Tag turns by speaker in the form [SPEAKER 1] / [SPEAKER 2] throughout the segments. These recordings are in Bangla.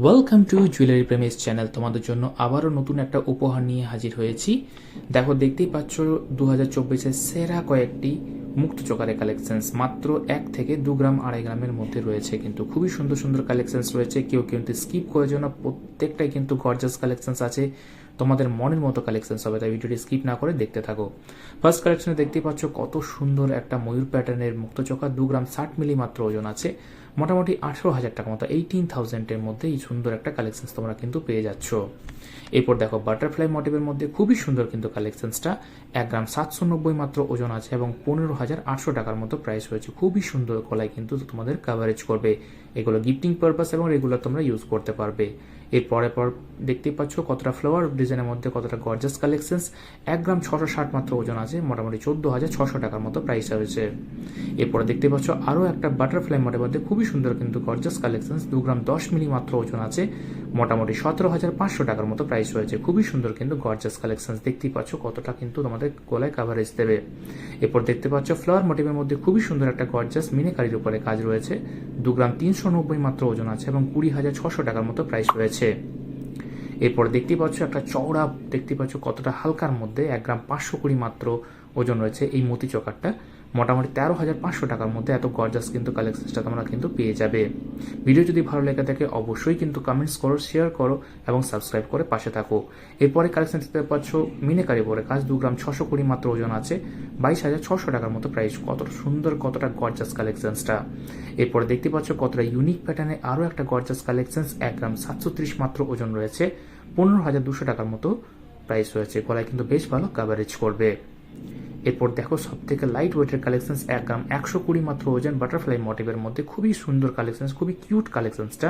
[SPEAKER 1] Welcome to jewellery premise channel. তোমাদের জন্য আবারও নতুন একটা উপহার নিয়ে হাজির হয়েছি। দেখো, দেখতেই পাচ্ছ 2024-এর সেরা কয়েকটি মুক্ত চোকারের কালেকশনস মাত্র 1 থেকে 2 গ্রাম 2.5 গ্রামের মধ্যে রয়েছে। কিন্তু খুবই সুন্দর সুন্দর কালেকশনস রয়েছে, কেউ কিন্তু স্কিপ করে যেন, প্রত্যেকটাই কিন্তু গর্জাস কালেকশনস আছে, তোমাদের মনের মতো কালেকশনস হবে, তাই ভিডিওটি স্কিপ না করে দেখতে থাকো। ফার্স্ট কালেকশনে দেখতেই পাচ্ছ কত সুন্দর একটা ময়ূর প্যাটার্নের মুক্ত চোকা, 2 গ্রাম 60 মিলি মাত্র ওজন আছে, মোটামুটি 18,000 টাকা মতো, 18,000-এর মধ্যে এই সুন্দর একটা কালেকশন তোমরা কিন্তু পেয়ে যাচ্ছ। এরপর দেখো, বাটারফ্লাই মোটিভের মধ্যে খুবই সুন্দর কিন্তু কালেকশনসটা, 1 গ্রাম 790 মাত্র ওজন আছে এবং 15,800 টাকার মতো প্রাইস রয়েছে। খুবই সুন্দর গলায় কিন্তু তোমাদের কাভারেজ করবে, এগুলো গিফটিং পারপাস এবং রেগুলার তোমরা ইউজ করতে পারবে। এরপরে পর দেখতেই পাচ্ছ কতটা ফ্লাওয়ার ডিজাইনের মধ্যে কতটা গর্জাস কালেকশনস, 1 গ্রাম 660 মাত্র ওজন আছে, মোটামুটি 14,600 টাকার মতো প্রাইস হয়েছে। এরপরে দেখতে পাচ্ছ আরও একটা বাটারফ্লাই মোডের মধ্যে খুবই সুন্দর কিন্তু গর্জাস কালেকশনস, 2 গ্রাম 10 মিলি মাত্র ওজন আছে, মোটামুটি 17,500 টাকার মতো প্রাইস হয়েছে। খুবই সুন্দর কিন্তু গর্জাস কালেকশনস, দেখতেই পাচ্ছ কতটা কিন্তু তোমাদের গলায় কাভারেজ দেবে। এরপর দেখতে পাচ্ছ ফ্লাওয়ার মোটিভের মধ্যে খুবই সুন্দর একটা গর্জাস মিনিকারির উপরে কাজ রয়েছে, 2 গ্রাম 390 মাত্র ওজন আছে এবং 20,600 টাকার মতো প্রাইস রয়েছে। এরপর দেখতে পাচ্ছ একটা চওড়া, দেখতে পাচ্ছ কতটা হালকার মধ্যে, 1 গ্রাম 520 মাত্র ওজন রয়েছে এই মতি চকারটা, মোটামুটি 13,500 টাকার মধ্যে এত গর্জাস কিন্তু কালেকশনসটা তোমরা কিন্তু পেয়ে যাবে। ভিডিও যদি ভালো লেগে থাকে অবশ্যই কিন্তু কমেন্টস করো, শেয়ার করো এবং সাবস্ক্রাইব করে পাশে থাকো। এরপরে কালেকশন দেখতে পাচ্ছ মিনেকারি পরে কাজ, 2 গ্রাম 620 মাত্র ওজন আছে, 22,600 টাকার মতো প্রাইস। কতটা সুন্দর, কতটা গর্জাস কালেকশনসটা। এরপরে দেখতে পাচ্ছ কতটা ইউনিক প্যাটার্নে আরও একটা গর্জাস কালেকশনস, 1 গ্রাম 730 মাত্র ওজন রয়েছে, 15,200 টাকার মতো প্রাইস হয়েছে। গলায় কিন্তু বেশ ভালো কাভারেজ করবে। এরপর দেখো সব থেকে লাইট ওয়েটের কালেকশনস, 1 গ্রাম 120 মাত্র ওজন, বাটারফ্লাই মোটিভের মধ্যে খুবই সুন্দর কালেকশনস, খুবই কিউট কালেকশনসটা,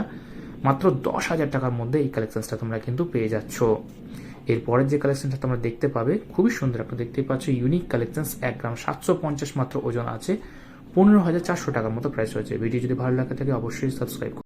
[SPEAKER 1] মাত্র 10,000 টাকার মধ্যে এই কালেকশনসটা তোমরা কিন্তু পেয়ে যাচ্ছ। এরপরের যে কালেকশনটা তোমরা দেখতে পাবে খুবই সুন্দর, আপনারা দেখতে পাচ্ছ ইউনিক কালেকশনস, 1 গ্রাম 750 মাত্র ওজন আছে, 15,400 টাকার মতো প্রাইস হয়েছে। ভিডিও যদি ভালো লাগে থাকে অবশ্যই সাবস্ক্রাইব